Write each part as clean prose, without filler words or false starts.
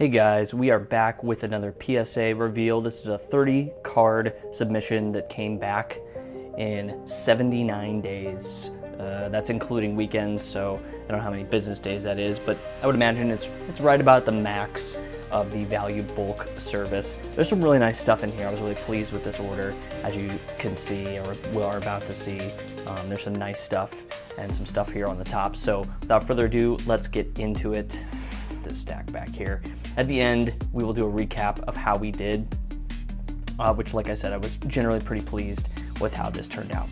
Hey guys, we are back with another PSA reveal. This is a 30 card submission that came back in 79 days. That's including weekends, so I don't know how many business days that is, but I would imagine it's right about the max of the value bulk service. There's some really nice stuff in here. I was really pleased with this order, as you can see, or are about to see. There's some nice stuff and some stuff here on the top. So without further ado, let's get into it. This stack back here. At the end, we will do a recap of how we did, which, like I said, I was generally pretty pleased with how this turned out.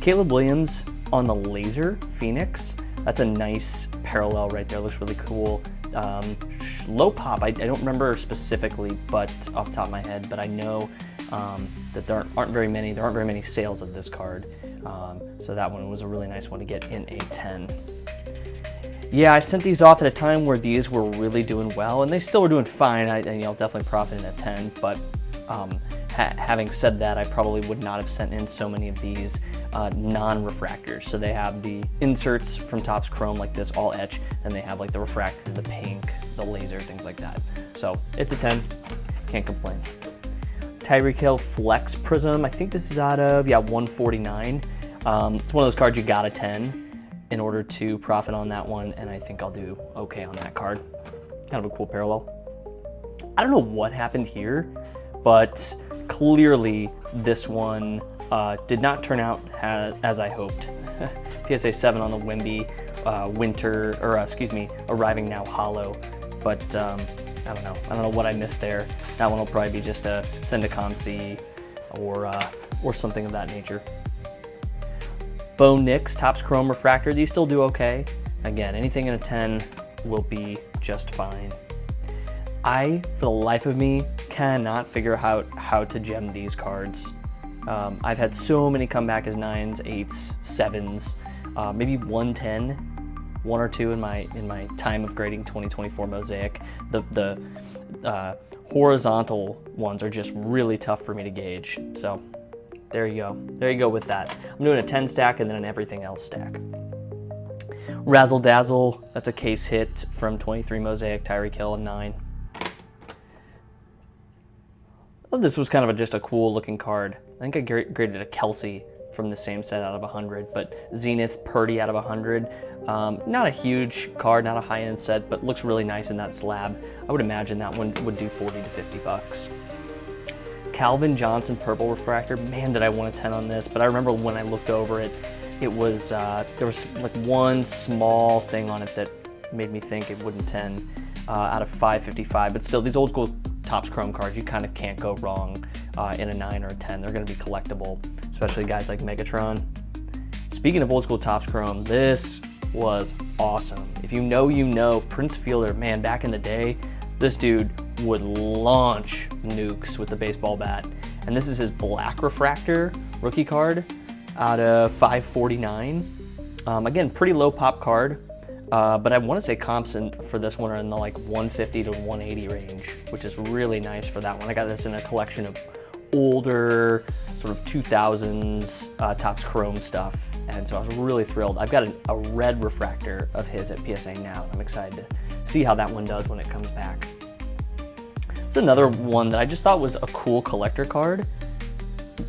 Caleb Williams on the Laser Phoenix. That's a nice parallel right there. Looks really cool. Low pop. I don't remember specifically, but off the top of my head, but I know that there aren't very many sales of this card. So that one was a really nice one to get in a 10. Yeah, I sent these off at a time where these were really doing well, and they still were doing fine. I'll definitely profit in a 10, but having said that, I probably would not have sent in so many of these non-refractors. So they have the inserts from Topps Chrome like this, all etch, and they have like the refractor, the pink, the laser, things like that. So it's a 10, can't complain. Tyreek Hill Flex Prism, I think this is out of, 149. It's one of those cards you got a 10 in order to profit on that one, and I think I'll do okay on that card. Kind of a cool parallel. I don't know what happened here, but clearly this one did not turn out as I hoped. PSA 7 on the Wemby arriving now hollow, but I don't know what I missed there. That one will probably be just a send a consi or something of that nature. Bo Nix, Topps Chrome Refractor, these still do okay. Again, anything in a 10 will be just fine. I, for the life of me, cannot figure out how to gem these cards. I've had so many come back as 9s, 8s, 7s, maybe 110, one or two in my time of grading 2024 Mosaic. The horizontal ones are just really tough for me to gauge. So there you go. There you go with that. I'm doing a 10 stack and then an everything else stack. Razzle Dazzle, that's a case hit from 23 Mosaic, Tyreek Hill, a 9. Well, this was kind of just a cool looking card. I think I graded a Kelsey from the same set out of 100, but Zenith Purdy out of 100. Not a huge card, not a high-end set, but looks really nice in that slab. I would imagine that one would do 40 to 50 bucks. Calvin Johnson Purple Refractor, man, did I want a 10 on this, but I remember when I looked over it, it was, there was like one small thing on it that made me think it wouldn't 10 out of 555, but still, these old school Topps Chrome cards, you kind of can't go wrong in a 9 or a 10. They're gonna be collectible, especially guys like Megatron. Speaking of old school Topps Chrome, this was awesome. If you know, you know. Prince Fielder, man, back in the day, this dude would launch nukes with the baseball bat. And this is his black refractor rookie card out of 549. Again, pretty low pop card, but I want to say comps for this one are in the like 150 to 180 range, which is really nice for that one. I got this in a collection of older sort of 2000s Topps Chrome stuff, and so I was really thrilled. I've got a red refractor of his at PSA now. I'm excited to see how that one does when it comes back. It's another one that I just thought was a cool collector card.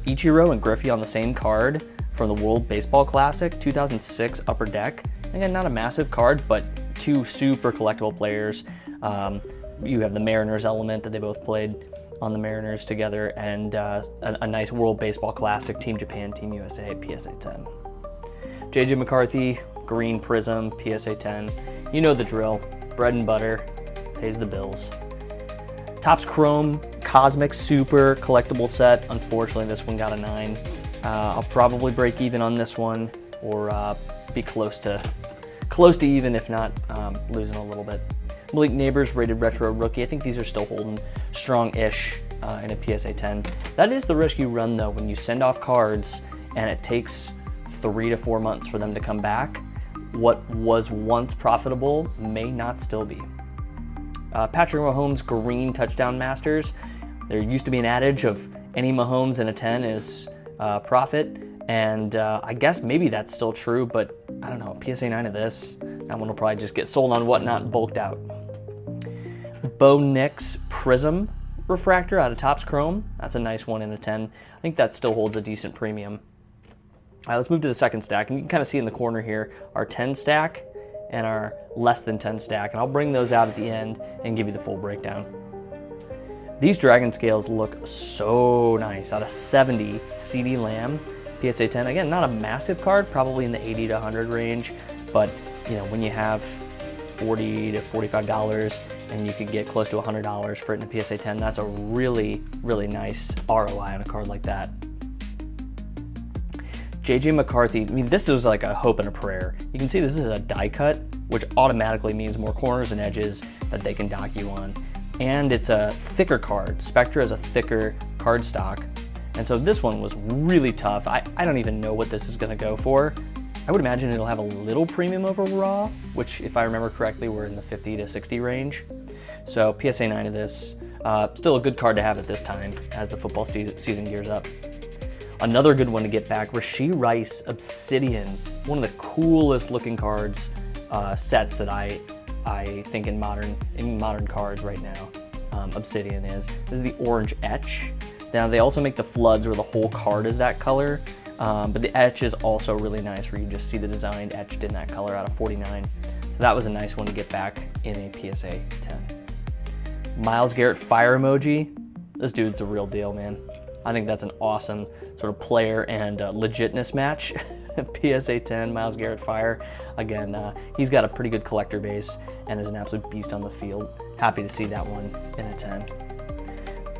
Ichiro and Griffey on the same card from the World Baseball Classic 2006 Upper Deck. Again, not a massive card, but two super collectible players. You have the Mariners element that they both played on the Mariners together, and a nice World Baseball Classic, Team Japan, Team USA, PSA 10. JJ McCarthy, Green Prism, PSA 10. You know the drill. Bread and butter, pays the bills. Topps Chrome Cosmic Super collectible set. Unfortunately, this one got a 9. I'll probably break even on this one, or be close to even, if not losing a little bit. Malik Neighbors Rated Retro Rookie. I think these are still holding strong-ish in a PSA 10. That is the risk you run, though, when you send off cards and it takes 3 to 4 months for them to come back. What was once profitable may not still be. Patrick Mahomes Green Touchdown Masters. There used to be an adage of any Mahomes in a 10 is profit, and I guess maybe that's still true, but I don't know, PSA 9 of this, that one will probably just get sold on Whatnot and bulked out. Bo Nix Prism refractor out of Topps Chrome. That's a nice 1 in a 10. I think that still holds a decent premium. All right, let's move to the second stack. And you can kind of see in the corner here our 10 stack and our less than 10 stack. And I'll bring those out at the end and give you the full breakdown. These Dragon Scales look so nice. Out of 70, CD Lamb, PSA 10. Again, not a massive card, probably in the 80 to 100 range. But you know, when you have $40 to $45 and you could get close to $100 for it in a PSA 10, that's a really, really nice ROI on a card like that. JJ McCarthy, I mean, this is like a hope and a prayer. You can see this is a die cut, which automatically means more corners and edges that they can dock you on. And it's a thicker card. Spectra is a thicker card stock. And so this one was really tough. I don't even know what this is gonna go for. I would imagine it'll have a little premium over Raw, which if I remember correctly, we're in the 50 to 60 range. So PSA 9 of this, still a good card to have at this time as the football season gears up. Another good one to get back, Rashee Rice Obsidian, one of the coolest looking cards, sets that I think in modern cards right now. Obsidian is. This is the orange etch. Now they also make the floods where the whole card is that color, but the etch is also really nice where you just see the design etched in that color out of 49. So that was a nice one to get back in a PSA 10. Myles Garrett Fire Emoji. This dude's the real deal, man. I think that's an awesome sort of player and legitness match. PSA 10, Myles Garrett Fire. Again, he's got a pretty good collector base and is an absolute beast on the field. Happy to see that one in a 10.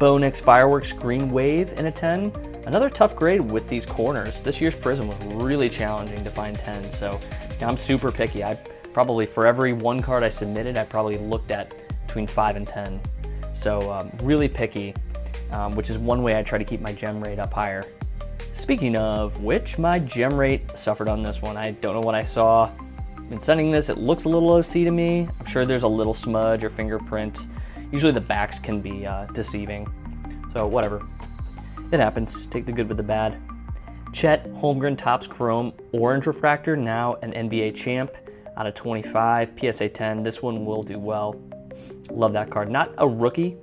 Bo Nix Fireworks Green Wave in a 10. Another tough grade with these corners. This year's Prism was really challenging to find 10, so I'm super picky. I probably, for every one card I submitted, I probably looked at between 5 and 10. So really picky, which is one way I try to keep my gem rate up higher. Speaking of which, my gem rate suffered on this one. I don't know what I saw. In sending this, it looks a little OC to me. I'm sure there's a little smudge or fingerprint. Usually the backs can be deceiving, so whatever. It happens. Take the good with the bad. Chet Holmgren Topps Chrome Orange Refractor, now an NBA champ out of 25, PSA 10. This one will do well. Love that card. Not a rookie.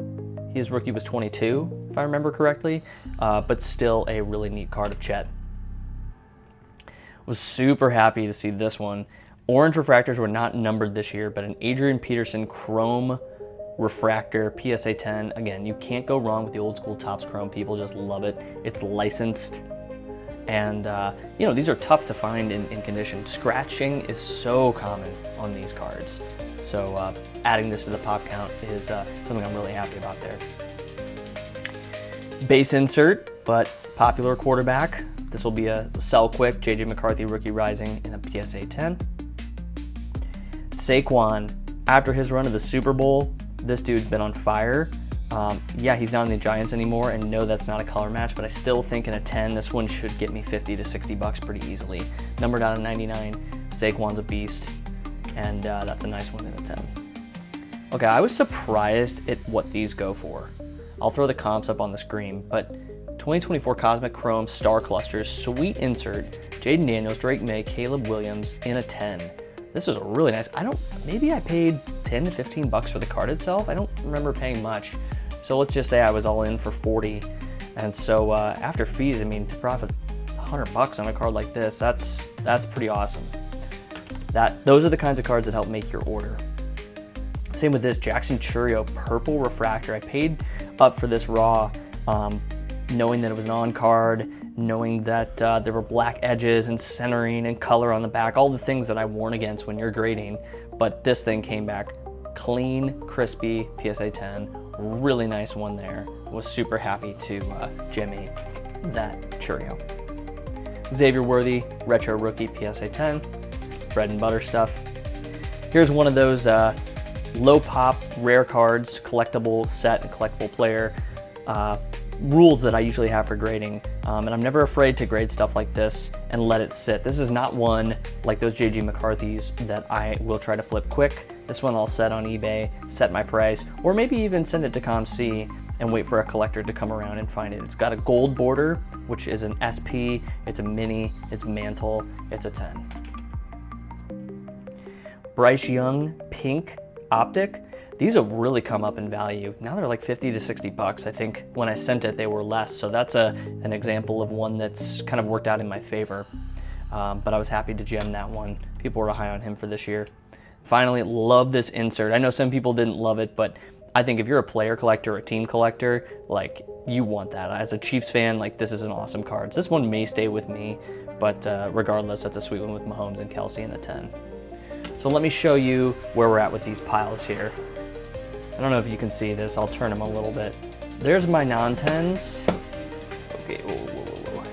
His rookie was 22, if I remember correctly, but still a really neat card of Chet. Was super happy to see this one. Orange refractors were not numbered this year, but an Adrian Peterson Chrome Refractor, PSA 10. Again, you can't go wrong with the old school Topps Chrome. People just love it. It's licensed. And, you know, these are tough to find in condition. Scratching is so common on these cards. So adding this to the pop count is something I'm really happy about there. Base insert, but popular quarterback. This will be a sell quick JJ McCarthy Rookie Rising in a PSA 10. Saquon, after his run of the Super Bowl, this dude's been on fire. Yeah, he's not in the Giants anymore, and no, that's not a color match, but I still think in a 10, this one should get me 50 to 60 bucks pretty easily. Numbered out of 99, Saquon's a beast, and that's a nice one in a 10. Okay, I was surprised at what these go for. I'll throw the comps up on the screen, but 2024 Cosmic Chrome Star Clusters, sweet insert, Jaden Daniels, Drake May, Caleb Williams in a 10. This is a really nice, maybe I paid 10 to 15 bucks for the card itself. I don't remember paying much. So let's just say I was all in for 40. And so after fees, I mean, to profit 100 bucks on a card like this, that's pretty awesome. Those are the kinds of cards that help make your order. Same with this Jackson Churio Purple Refractor. I paid up for this raw, knowing that it was an on card, knowing that there were black edges and centering and color on the back, all the things that I warn against when you're grading. But this thing came back clean, crispy, PSA 10, really nice one there. Was super happy to Jimmy that Churio. Xavier Worthy, Retro Rookie, PSA 10, bread and butter stuff. Here's one of those low pop, rare cards, collectible set and collectible player rules that I usually have for grading, and I'm never afraid to grade stuff like this and let it sit. This is not one like those JG McCarthy's that I will try to flip quick. This one I'll set on eBay, set my price, or maybe even send it to ComC and wait for a collector to come around and find it. It's got a gold border, which is an SP, it's a mini, it's mantle, it's a 10. Bryce Young Pink Optic. These have really come up in value. Now they're like 50 to 60 bucks. I think when I sent it, they were less. So that's an example of one that's kind of worked out in my favor. But I was happy to gem that one. People were high on him for this year. Finally, love this insert. I know some people didn't love it, but I think if you're a player collector or a team collector, like, you want that. As a Chiefs fan, like, this is an awesome card. This one may stay with me, but regardless, that's a sweet one with Mahomes and Kelsey in a 10. So let me show you where we're at with these piles here. I don't know if you can see this. I'll turn them a little bit. There's my non-10s. Okay, whoa.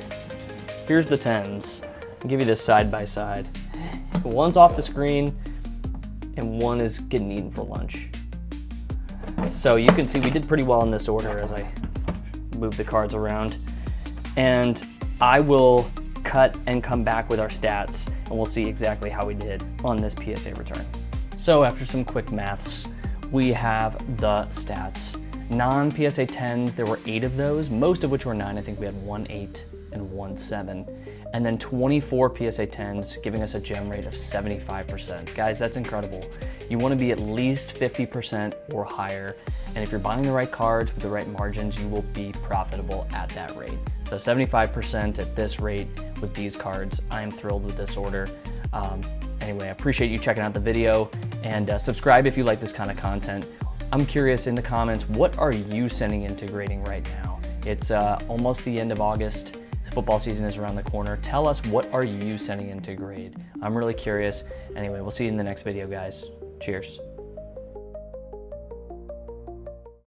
Here's the 10s. I'll give you this side by side. One's off the screen, and one is getting eaten for lunch. So you can see we did pretty well in this order as I move the cards around. And I will cut and come back with our stats, and we'll see exactly how we did on this PSA return. So after some quick maths, we have the stats. Non-PSA 10s, there were 8 of those, most of which were 9. I think we had 1 8 and 1 7. And then 24 PSA 10s, giving us a gem rate of 75%. Guys, that's incredible. You want to be at least 50% or higher. And if you're buying the right cards with the right margins, you will be profitable at that rate. So 75% at this rate with these cards, I'm thrilled with this order. Anyway, I appreciate you checking out the video, and subscribe if you like this kind of content. I'm curious in the comments, what are you sending into grading right now? It's almost the end of August. Football season is around the corner. Tell us, what are you sending into grade? I'm really curious. Anyway, we'll see you in the next video, guys. Cheers.